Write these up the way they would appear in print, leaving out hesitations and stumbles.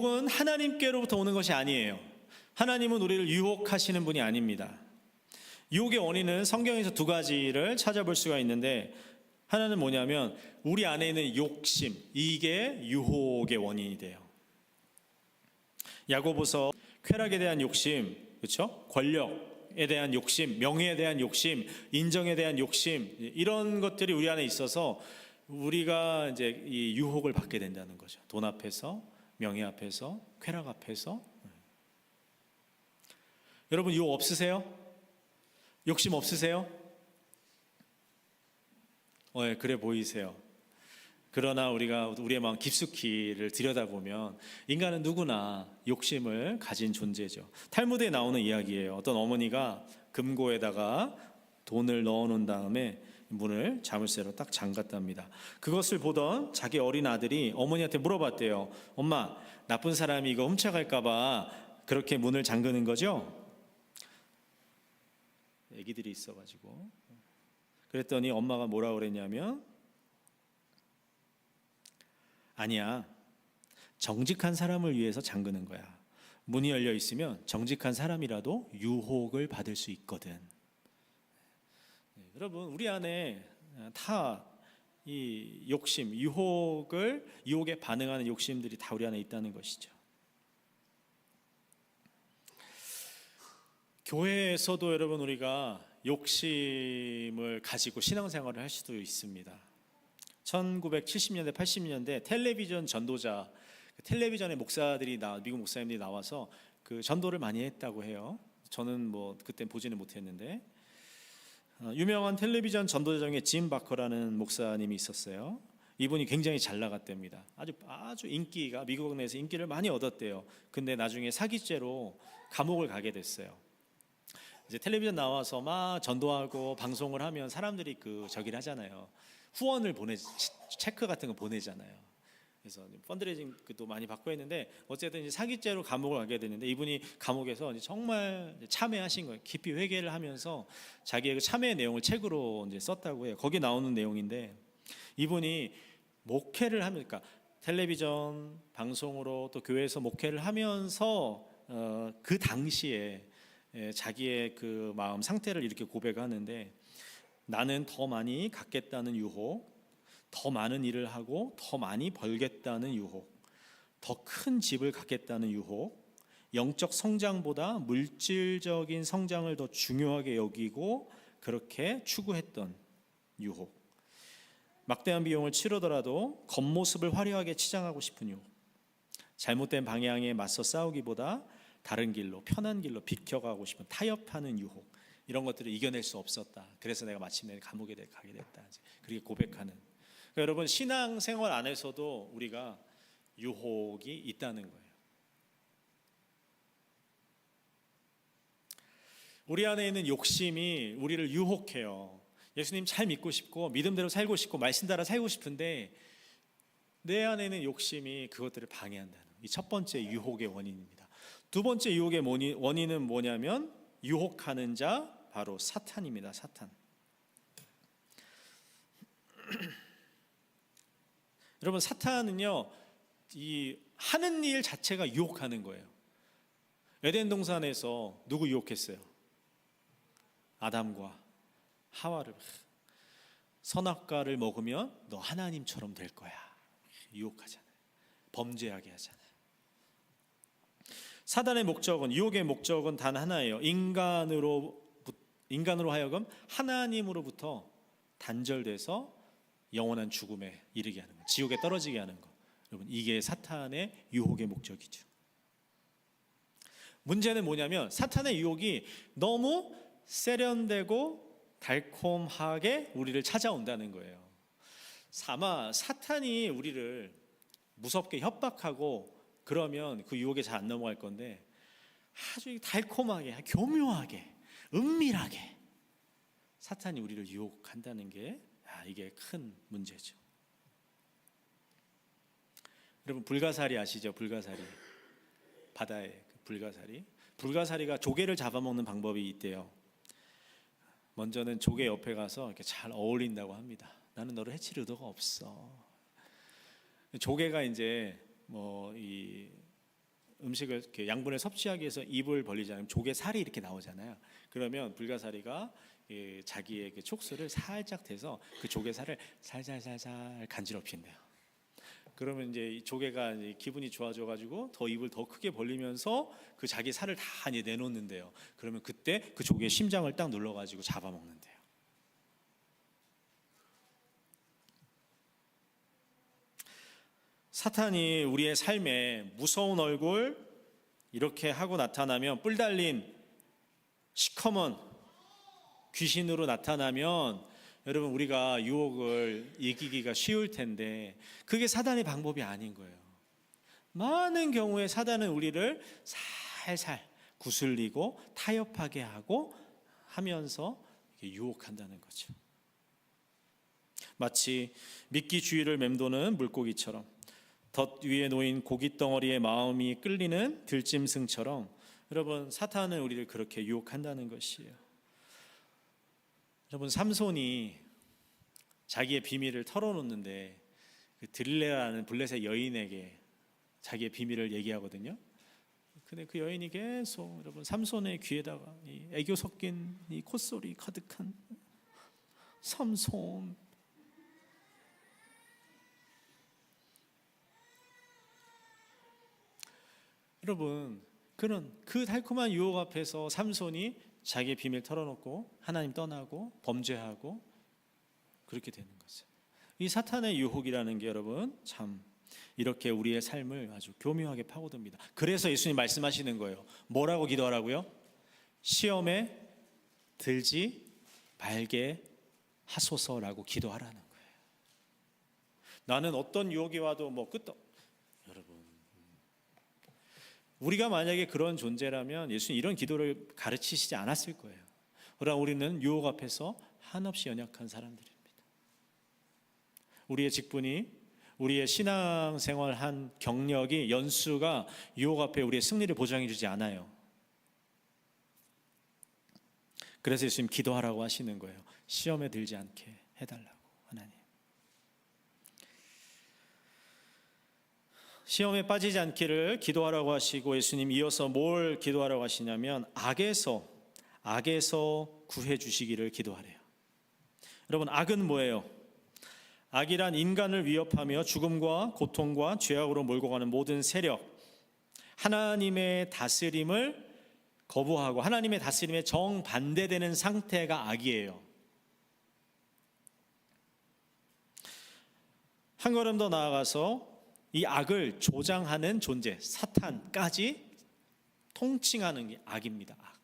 유혹은 하나님께로부터 오는 것이 아니에요. 하나님은 우리를 유혹하시는 분이 아닙니다. 유혹의 원인은 성경에서 두 가지를 찾아볼 수가 있는데, 하나는 뭐냐면 우리 안에 있는 욕심, 이게 유혹의 원인이 돼요. 야고보서 쾌락에 대한 욕심, 그렇죠? 권력에 대한 욕심, 명예에 대한 욕심, 인정에 대한 욕심, 이런 것들이 우리 안에 있어서 우리가 이제 이 유혹을 받게 된다는 거죠. 돈 앞에서, 명예 앞에서, 쾌락 앞에서. 여러분 유혹 없으세요? 욕심 없으세요? 네, 그래 보이세요. 그러나 우리가 우리의 마음 깊숙이를 들여다보면 인간은 누구나 욕심을 가진 존재죠. 탈무드에 나오는 이야기예요. 어떤 어머니가 금고에다가 돈을 넣어놓은 다음에 문을 자물쇠로 딱 잠갔답니다. 그것을 보던 자기 어린 아들이 어머니한테 물어봤대요. 엄마, 나쁜 사람이 이거 훔쳐갈까 봐 그렇게 문을 잠그는 거죠? 애기들이 있어가지고. 그랬더니 엄마가 뭐라 그랬냐면, 아니야, 정직한 사람을 위해서 잠그는 거야. 문이 열려 있으면 정직한 사람이라도 유혹을 받을 수 있거든. 여러분, 우리 안에 다 이 욕심, 유혹에 반응하는 욕심들이 다 우리 안에 있다는 것이죠. 교회에서도 여러분 우리가 욕심을 가지고 신앙생활을 할 수도 있습니다. 1970년대, 80년대 텔레비전 전도자, 텔레비전의 목사들이 미국 목사님들이 나와서 그 전도를 많이 했다고 해요. 저는 뭐 그때 보지는 못했는데, 유명한 텔레비전 전도자 중에 짐 바커라는 목사님이 있었어요. 이분이 굉장히 잘 나갔답니다. 아주 인기가 미국 내에서 인기를 많이 얻었대요. 근데 나중에 사기죄로 감옥을 가게 됐어요. 이제 텔레비전 나와서 막 전도하고 방송을 하면 사람들이 저기를 하잖아요. 후원을 체크 같은 거 보내잖아요. 그래서 펀드레이징도 많이 받고 했는데, 어쨌든 이제 사기죄로 감옥을 가게 됐는데, 이분이 감옥에서 정말 참회하신 거예요. 깊이 회개를 하면서 자기의 참회의 내용을 책으로 이제 썼다고 해요. 거기 나오는 내용인데, 이분이 목회를 하면, 그러니까 텔레비전 방송으로 또 교회에서 목회를 하면서 그 당시에 자기의 그 마음 상태를 이렇게 고백하는데, 나는 더 많이 갖겠다는 유혹, 더 많은 일을 하고 더 많이 벌겠다는 유혹, 더 큰 집을 갖겠다는 유혹, 영적 성장보다 물질적인 성장을 더 중요하게 여기고 그렇게 추구했던 유혹, 막대한 비용을 치르더라도 겉모습을 화려하게 치장하고 싶은 유혹, 잘못된 방향에 맞서 싸우기보다 다른 길로, 편한 길로 비켜가고 싶은 타협하는 유혹, 이런 것들을 이겨낼 수 없었다. 그래서 내가 마침내 감옥에 가게 됐다. 그렇게 고백하는. 그러니까 여러분, 신앙생활 안에서도 우리가 유혹이 있다는 거예요. 우리 안에 있는 욕심이 우리를 유혹해요. 예수님 잘 믿고 싶고 믿음대로 살고 싶고 말씀 따라 살고 싶은데 내 안에 있는 욕심이 그것들을 방해한다는, 이 첫 번째 유혹의 원인입니다. 두 번째 유혹의 원인은 뭐냐면, 유혹하는 자, 바로 사탄입니다. 사탄. 여러분, 사탄은요, 이 하는 일 자체가 유혹하는 거예요. 에덴 동산에서 누구 유혹했어요? 아담과 하와를. 선악과를 먹으면 너 하나님처럼 될 거야. 유혹하잖아요. 범죄하게 하잖아요. 사단의 목적은, 유혹의 목적은 단 하나예요. 인간으로 하여금 하나님으로부터 단절돼서 영원한 죽음에 이르게 하는 거, 지옥에 떨어지게 하는 거. 여러분, 이게 사탄의 유혹의 목적이죠. 문제는 뭐냐면, 사탄의 유혹이 너무 세련되고 달콤하게 우리를 찾아온다는 거예요. 아마 사탄이 우리를 무섭게 협박하고 그러면 그 유혹에 잘 안 넘어갈 건데, 아주 달콤하게, 교묘하게, 은밀하게 사탄이 우리를 유혹한다는 게, 이게 큰 문제죠. 여러분, 불가사리 아시죠? 불가사리. 바다의 불가사리가 조개를 잡아먹는 방법이 있대요. 먼저는 조개 옆에 가서 이렇게 잘 어울린다고 합니다. 나는 너를 해칠 의도가 없어. 조개가 이제 음식을 이렇게 양분을 섭취하기 위해서 입을 벌리잖아요. 조개 살이 이렇게 나오잖아요. 그러면 불가사리가 자기의 그 촉수를 살짝 대서 그 조개 살을 살살살살 간지럽힌대요. 그러면 이제 이 조개가 이제 기분이 좋아져가지고 더 입을 더 크게 벌리면서 그 자기 살을 다 이제 내놓는데요. 그러면 그때 그 조개의 심장을 딱 눌러가지고 잡아먹는데요. 사탄이 우리의 삶에 무서운 얼굴 이렇게 하고 나타나면, 뿔 달린 시커먼 귀신으로 나타나면 여러분 우리가 유혹을 이기기가 쉬울 텐데 그게 사단의 방법이 아닌 거예요. 많은 경우에 사단은 우리를 살살 구슬리고 타협하게 하고 하면서 유혹한다는 거죠. 마치 미끼 주위를 맴도는 물고기처럼, 덫 위에 놓인 고기 덩어리에 마음이 끌리는 들짐승처럼 여러분 사탄은 우리를 그렇게 유혹한다는 것이에요. 여러분 삼손이 자기의 비밀을 털어놓는데 그 들릴라라는 블레셋 여인에게 자기의 비밀을 얘기하거든요. 근데 그 여인이 계속 여러분 삼손의 귀에다가 이 애교 섞인 이 콧소리 가득한 삼손, 여러분 그런 그 달콤한 유혹 앞에서 삼손이 자기의 비밀 털어놓고 하나님 떠나고 범죄하고 그렇게 되는 거죠. 이 사탄의 유혹이라는 게 여러분 참 이렇게 우리의 삶을 아주 교묘하게 파고듭니다. 그래서 예수님 말씀하시는 거예요. 뭐라고 기도하라고요? 시험에 들지 말게 하소서라고 기도하라는 거예요. 나는 어떤 유혹이 와도 뭐 끝도, 여러분 우리가 만약에 그런 존재라면 예수님 이런 기도를 가르치시지 않았을 거예요. 그러나 우리는 유혹 앞에서 한없이 연약한 사람들입니다. 우리의 직분이, 우리의 신앙생활 한 경력이, 연수가 유혹 앞에 우리의 승리를 보장해 주지 않아요. 그래서 예수님 기도하라고 하시는 거예요. 시험에 들지 않게 해달라고. 하나님 시험에 빠지지 않기를 기도하라고 하시고, 예수님 이어서 뭘 기도하라고 하시냐면 악에서 구해 주시기를 기도하래요. 여러분 악은 뭐예요? 악이란 인간을 위협하며 죽음과 고통과 죄악으로 몰고 가는 모든 세력, 하나님의 다스림을 거부하고 하나님의 다스림에 정반대되는 상태가 악이에요. 한 걸음 더 나아가서 이 악을 조장하는 존재, 사탄까지 통칭하는 게 악입니다. 악.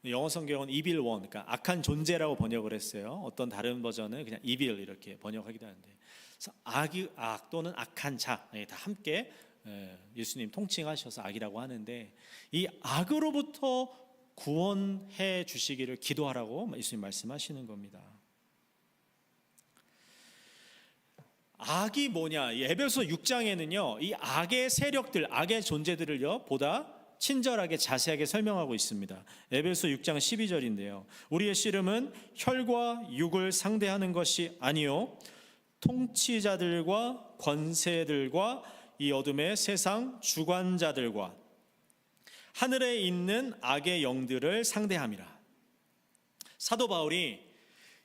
영어 성경은 evil one, 그러니까 악한 존재라고 번역을 했어요. 어떤 다른 버전은 그냥 evil 이렇게 번역하기도 하는데, 그래서 악 또는 악한 자 다 함께 예수님 통칭하셔서 악이라고 하는데, 이 악으로부터 구원해 주시기를 기도하라고 예수님 말씀하시는 겁니다. 악이 뭐냐? 에베소 6장에는요 이 악의 세력들, 악의 존재들을요 보다 친절하게 자세하게 설명하고 있습니다. 에베소 6장 12절인데요 우리의 씨름은 혈과 육을 상대하는 것이 아니요 통치자들과 권세들과 이 어둠의 세상 주관자들과 하늘에 있는 악의 영들을 상대함이라. 사도 바울이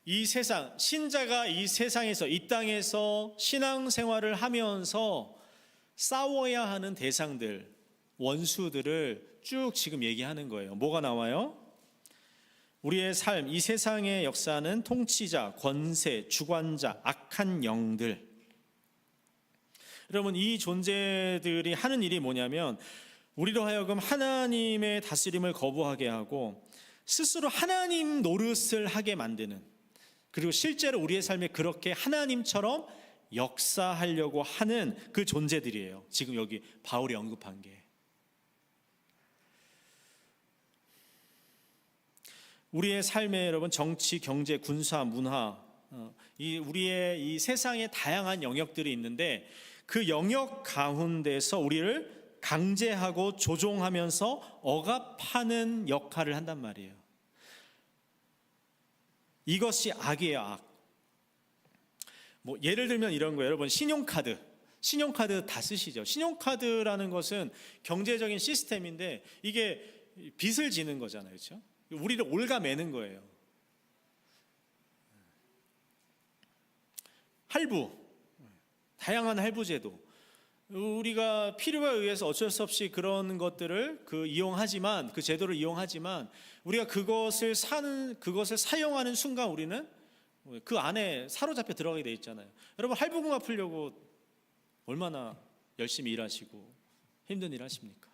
이 세상, 신자가 이 세상에서, 이 땅에서 신앙생활을 하면서 싸워야 하는 대상들, 원수들을 쭉 지금 얘기하는 거예요. 뭐가 나와요? 우리의 삶, 이 세상의 역사는 통치자, 권세, 주관자, 악한 영들. 여러분 이 존재들이 하는 일이 뭐냐면 우리로 하여금 하나님의 다스림을 거부하게 하고 스스로 하나님 노릇을 하게 만드는, 그리고 실제로 우리의 삶에 그렇게 하나님처럼 역사하려고 하는 그 존재들이에요. 지금 여기 바울이 언급한 게. 우리의 삶에 여러분 정치, 경제, 군사, 문화, 우리의 이 세상의 다양한 영역들이 있는데 그 영역 가운데서 우리를 강제하고 조종하면서 억압하는 역할을 한단 말이에요. 이것이 악이에요. 악. 뭐 예를 들면 이런 거예요. 여러분 신용카드 신용카드 다 쓰시죠. 신용카드라는 것은 경제적인 시스템인데 이게 빚을 지는 거잖아요. 그렇죠? 우리를 올가매는 거예요. 할부, 다양한 할부 제도. 우리가 필요에 의해서 어쩔 수 없이 그런 것들을 이용하지만, 그 제도를 이용하지만 우리가 그것을 사용하는 순간 우리는 그 안에 사로잡혀 들어가게 돼 있잖아요. 여러분, 할부금 갚으려고 얼마나 열심히 일하시고 힘든 일 하십니까?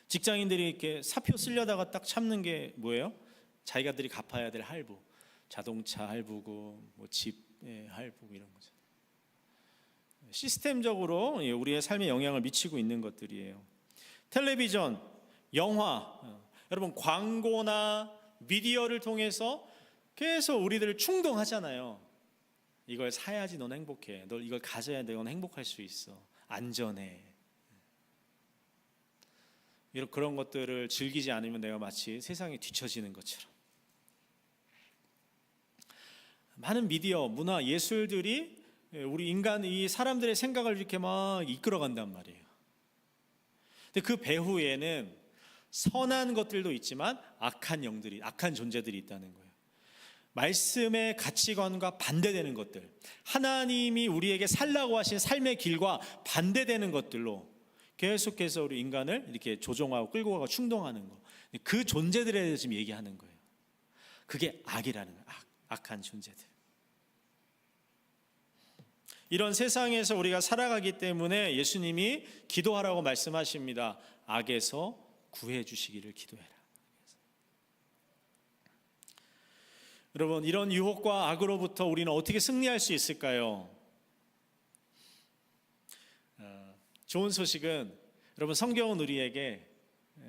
직장인들이 이렇게 사표 쓰려다가 딱 참는 게 뭐예요? 자기가들이 갚아야 될 할부, 자동차 할부고 뭐 집의 할부고 이런 거죠. 시스템적으로 우리의 삶에 영향을 미치고 있는 것들이에요. 텔레비전, 영화, 여러분 광고나 미디어를 통해서 계속 우리들을 충동하잖아요. 이걸 사야지 넌 행복해. 너 이걸 가져야 넌 행복할 수 있어. 안전해. 이런 그런 것들을 즐기지 않으면 내가 마치 세상에 뒤처지는 것처럼. 많은 미디어, 문화, 예술들이 우리 인간, 이 사람들의 생각을 이렇게 막 이끌어간단 말이에요. 근데 그 배후에는 선한 것들도 있지만 악한 영들이, 악한 존재들이 있다는 거예요. 말씀의 가치관과 반대되는 것들, 하나님이 우리에게 살라고 하신 삶의 길과 반대되는 것들로 계속해서 우리 인간을 이렇게 조종하고 끌고 가고 충동하는 거, 그 존재들에 대해서 지금 얘기하는 거예요. 그게 악이라는 거예요. 악한 존재들. 이런 세상에서 우리가 살아가기 때문에 예수님이 기도하라고 말씀하십니다. 악에서 구해 주시기를 기도해라. 여러분, 이런 유혹과 악으로부터 우리는 어떻게 승리할 수 있을까요? 좋은 소식은 여러분, 성경은 우리에게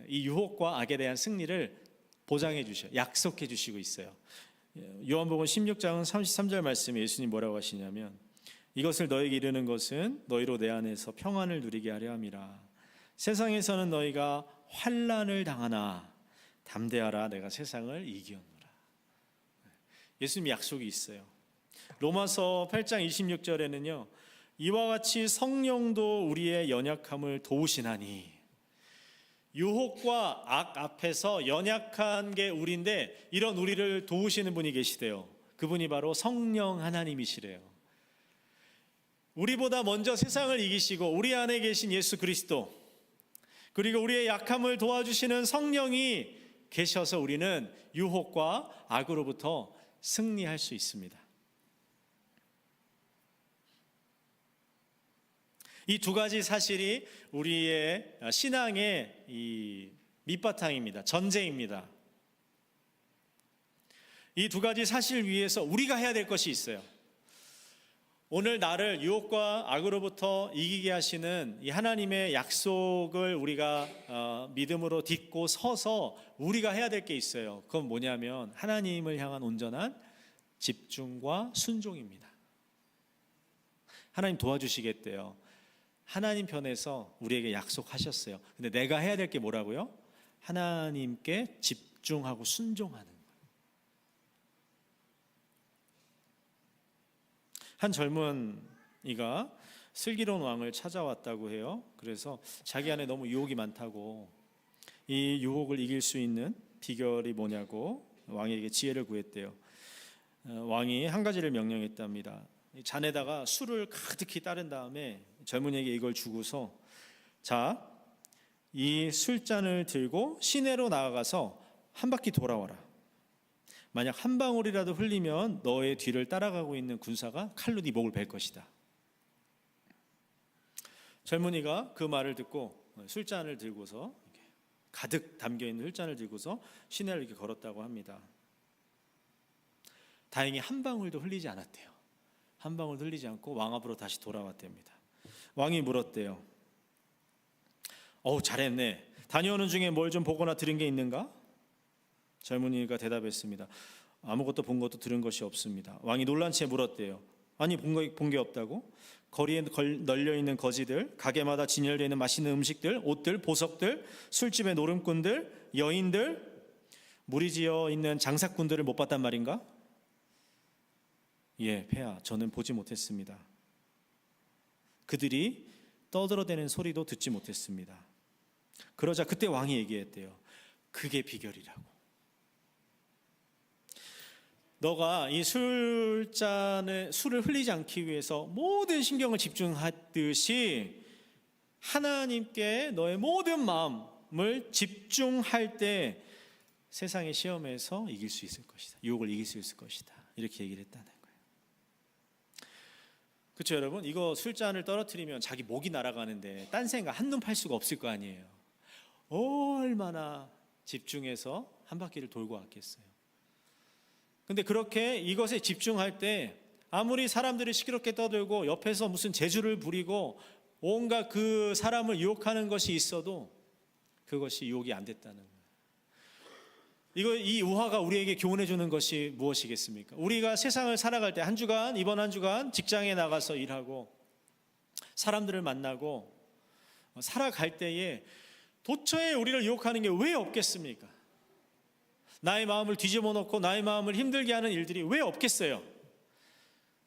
이 유혹과 악에 대한 승리를 보장해 주셔, 약속해 주시고 있어요. 요한복음 16장 33절 말씀에 예수님 뭐라고 하시냐면, 이것을 너에게 이르는 것은 너희로 내 안에서 평안을 누리게 하려 함이라. 세상에서는 너희가 환난을 당하나 담대하라, 내가 세상을 이기었노라. 예수님 약속이 있어요. 로마서 8장 26절에는요, 이와 같이 성령도 우리의 연약함을 도우시나니. 유혹과 악 앞에서 연약한 게 우리인데 이런 우리를 도우시는 분이 계시대요. 그분이 바로 성령 하나님이시래요. 우리보다 먼저 세상을 이기시고 우리 안에 계신 예수 그리스도, 그리고 우리의 약함을 도와주시는 성령이 계셔서 우리는 유혹과 악으로부터 승리할 수 있습니다. 이 두 가지 사실이 우리의 신앙의 이 밑바탕입니다. 전제입니다. 이 두 가지 사실 위에서 우리가 해야 될 것이 있어요. 오늘 나를 유혹과 악으로부터 이기게 하시는 이 하나님의 약속을 우리가 믿음으로 딛고 서서 우리가 해야 될 게 있어요. 그건 뭐냐면 하나님을 향한 온전한 집중과 순종입니다. 하나님 도와주시겠대요. 하나님 편에서 우리에게 약속하셨어요. 근데 내가 해야 될 게 뭐라고요? 하나님께 집중하고 순종하는 거예요. 한 젊은이가 슬기로운 왕을 찾아왔다고 해요. 그래서 자기 안에 너무 유혹이 많다고, 이 유혹을 이길 수 있는 비결이 뭐냐고 왕에게 지혜를 구했대요. 왕이 한 가지를 명령했답니다. 잔에다가 술을 가득히 따른 다음에 젊은이에게 이걸 주고서, 자, 이 술잔을 들고 시내로 나아가서 한 바퀴 돌아와라. 만약 한 방울이라도 흘리면 너의 뒤를 따라가고 있는 군사가 칼로 네 목을 벨 것이다. 젊은이가 그 말을 듣고 술잔을 들고서, 가득 담겨있는 술잔을 들고서 시내를 이렇게 걸었다고 합니다. 다행히 한 방울도 흘리지 않았대요. 한 방울 흘리지 않고 왕 앞으로 다시 돌아왔답니다. 왕이 물었대요. 잘했네. 다녀오는 중에 뭘 좀 보거나 들은 게 있는가? 젊은이가 대답했습니다. 아무것도 본 것도 들은 것이 없습니다. 왕이 놀란 채 물었대요. 아니, 본 게 없다고? 거리에 널려있는 거지들, 가게마다 진열되어 있는 맛있는 음식들, 옷들, 보석들, 술집의 노름꾼들, 여인들, 무리지어 있는 장사꾼들을 못 봤단 말인가? 예, 폐하, 저는 보지 못했습니다. 그들이 떠들어대는 소리도 듣지 못했습니다. 그러자 그때 왕이 얘기했대요. 그게 비결이라고. 너가 이 술잔에 술을 흘리지 않기 위해서 모든 신경을 집중하듯이 하나님께 너의 모든 마음을 집중할 때 세상의 시험에서 이길 수 있을 것이다. 유혹을 이길 수 있을 것이다. 이렇게 얘기를 했다는 거예요. 그렇죠, 여러분? 이거 술잔을 떨어뜨리면 자기 목이 날아가는데 딴 생각 한눈 팔 수가 없을 거 아니에요. 얼마나 집중해서 한 바퀴를 돌고 왔겠어요. 근데 그렇게 이것에 집중할 때 아무리 사람들이 시끄럽게 떠들고 옆에서 무슨 재주를 부리고 온갖 그 사람을 유혹하는 것이 있어도 그것이 유혹이 안 됐다는 거예요. 이 우화가 우리에게 교훈해 주는 것이 무엇이겠습니까? 우리가 세상을 살아갈 때 이번 한 주간 직장에 나가서 일하고 사람들을 만나고 살아갈 때에 도처에 우리를 유혹하는 게 왜 없겠습니까? 나의 마음을 뒤집어 놓고 나의 마음을 힘들게 하는 일들이 왜 없겠어요?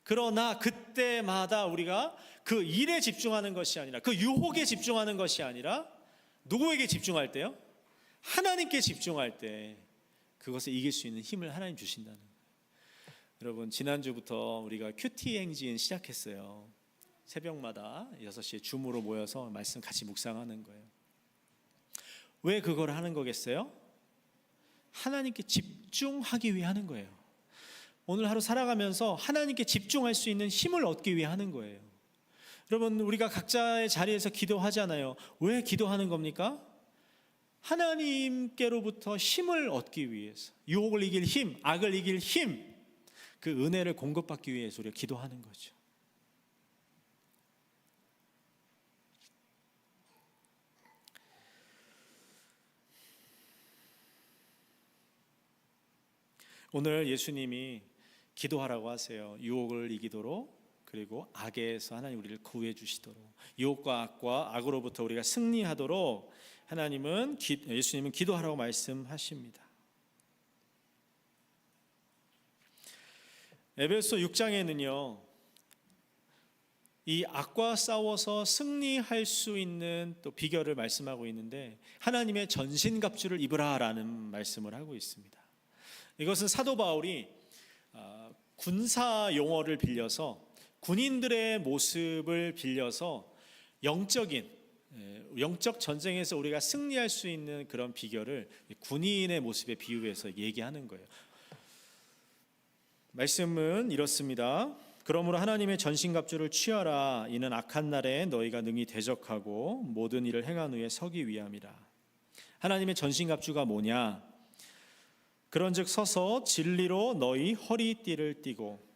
그러나 그때마다 우리가 그 일에 집중하는 것이 아니라 그 유혹에 집중하는 것이 아니라 누구에게 집중할 때요? 하나님께 집중할 때 그것을 이길 수 있는 힘을 하나님 주신다는 거예요. 여러분, 지난주부터 우리가 큐티 행진 시작했어요. 새벽마다 6시에 줌으로 모여서 말씀 같이 묵상하는 거예요. 왜 그걸 하는 거겠어요? 하나님께 집중하기 위해 하는 거예요. 오늘 하루 살아가면서 하나님께 집중할 수 있는 힘을 얻기 위해 하는 거예요. 여러분, 우리가 각자의 자리에서 기도하잖아요. 왜 기도하는 겁니까? 하나님께로부터 힘을 얻기 위해서, 유혹을 이길 힘, 악을 이길 힘, 그 은혜를 공급받기 위해서 우리가 기도하는 거죠. 오늘 예수님이 기도하라고 하세요. 유혹을 이기도록, 그리고 악에서 하나님 우리를 구해 주시도록, 유혹과 악과 악으로부터 우리가 승리하도록 예수님은 기도하라고 말씀하십니다. 에베소 6장에는요, 이 악과 싸워서 승리할 수 있는 또 비결을 말씀하고 있는데, 하나님의 전신갑주를 입으라라는 말씀을 하고 있습니다. 이것은 사도 바울이 군사 용어를 빌려서 군인들의 모습을 빌려서 영적 전쟁에서 우리가 승리할 수 있는 그런 비결을 군인의 모습에 비유해서 얘기하는 거예요. 말씀은 이렇습니다. 그러므로 하나님의 전신갑주를 취하라. 이는 악한 날에 너희가 능히 대적하고 모든 일을 행한 후에 서기 위함이라. 하나님의 전신갑주가 뭐냐? 그런즉 서서 진리로 너희 허리띠를 띠고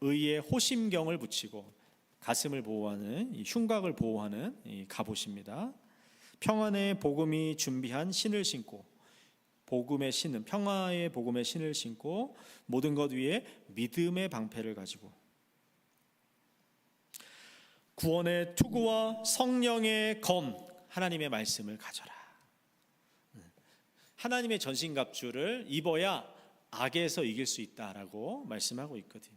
의의 호심경을 붙이고 가슴을 보호하는 이 흉곽을 보호하는 이 갑옷입니다. 평안의 복음이 준비한 신을 신고, 복음의 신은 평화의 복음의 신을 신고 모든 것 위에 믿음의 방패를 가지고 구원의 투구와 성령의 검, 하나님의 말씀을 가져라. 하나님의 전신갑주를 입어야 악에서 이길 수 있다라고 말씀하고 있거든요.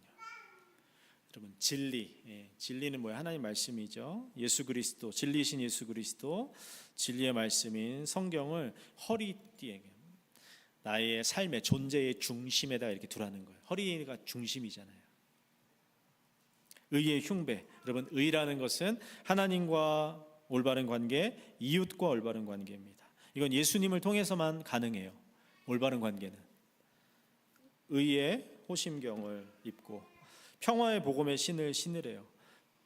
여러분, 진리는 뭐예요? 하나님 말씀이죠. 예수 그리스도, 진리이신 예수 그리스도, 진리의 말씀인 성경을 허리띠에, 나의 삶의 존재의 중심에다 이렇게 두라는 거예요. 허리가 중심이잖아요. 의의 흉배, 여러분, 의라는 것은 하나님과 올바른 관계, 이웃과 올바른 관계입니다. 이건 예수님을 통해서만 가능해요. 올바른 관계는 의의 호심경을 입고 평화의 복음의 신을 신으래요.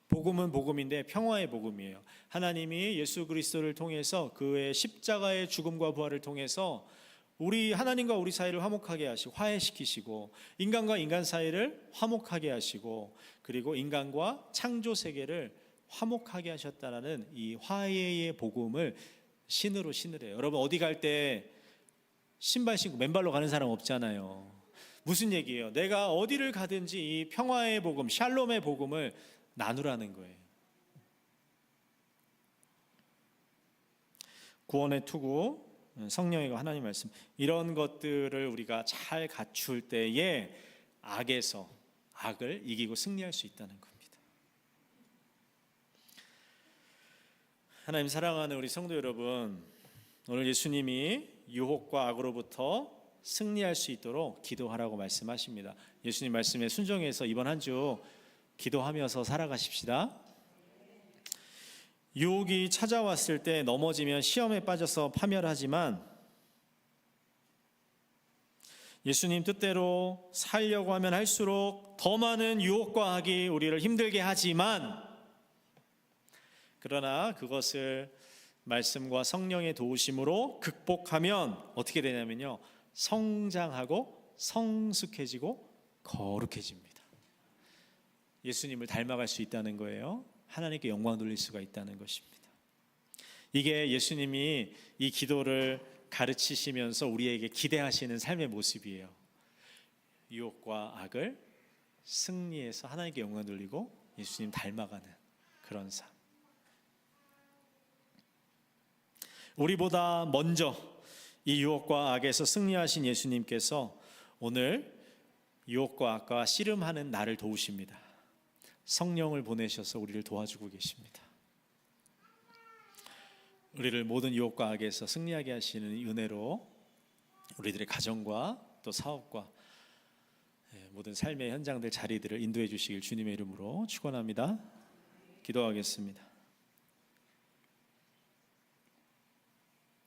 복음은 복음인데 평화의 복음이에요. 하나님이 예수 그리스도를 통해서 그의 십자가의 죽음과 부활을 통해서 우리 하나님과 우리 사이를 화목하게 하시고 화해시키시고 인간과 인간 사이를 화목하게 하시고 그리고 인간과 창조 세계를 화목하게 하셨다라는 이 화해의 복음을 신으로 신으래요. 여러분, 어디 갈 때 신발 신고 맨발로 가는 사람 없잖아요. 무슨 얘기예요? 내가 어디를 가든지 이 평화의 복음, 샬롬의 복음을 나누라는 거예요. 구원의 투구, 성령의 하나님 말씀, 이런 것들을 우리가 잘 갖출 때에 악을 이기고 승리할 수 있다는 겁니다. 하나님 사랑하는 우리 성도 여러분, 오늘 예수님이 유혹과 악으로부터 승리할 수 있도록 기도하라고 말씀하십니다. 예수님 말씀에 순종해서 이번 한 주 기도하면서 살아가십시다. 유혹이 찾아왔을 때 넘어지면 시험에 빠져서 파멸하지만 예수님 뜻대로 살려고 하면 할수록 더 많은 유혹과 악이 우리를 힘들게 하지만, 그러나 그것을 말씀과 성령의 도우심으로 극복하면 어떻게 되냐면요, 성장하고 성숙해지고 거룩해집니다. 예수님을 닮아갈 수 있다는 거예요. 하나님께 영광 돌릴 수가 있다는 것입니다. 이게 예수님이 이 기도를 가르치시면서 우리에게 기대하시는 삶의 모습이에요. 유혹과 악을 승리해서 하나님께 영광 돌리고 예수님 닮아가는 그런 삶. 우리보다 먼저 이 유혹과 악에서 승리하신 예수님께서 오늘 유혹과 악과 씨름하는 나를 도우십니다. 성령을 보내셔서 우리를 도와주고 계십니다. 우리를 모든 유혹과 악에서 승리하게 하시는 은혜로 우리들의 가정과 또 사업과 모든 삶의 현장들 자리들을 인도해 주시길 주님의 이름으로 축원합니다. 기도하겠습니다.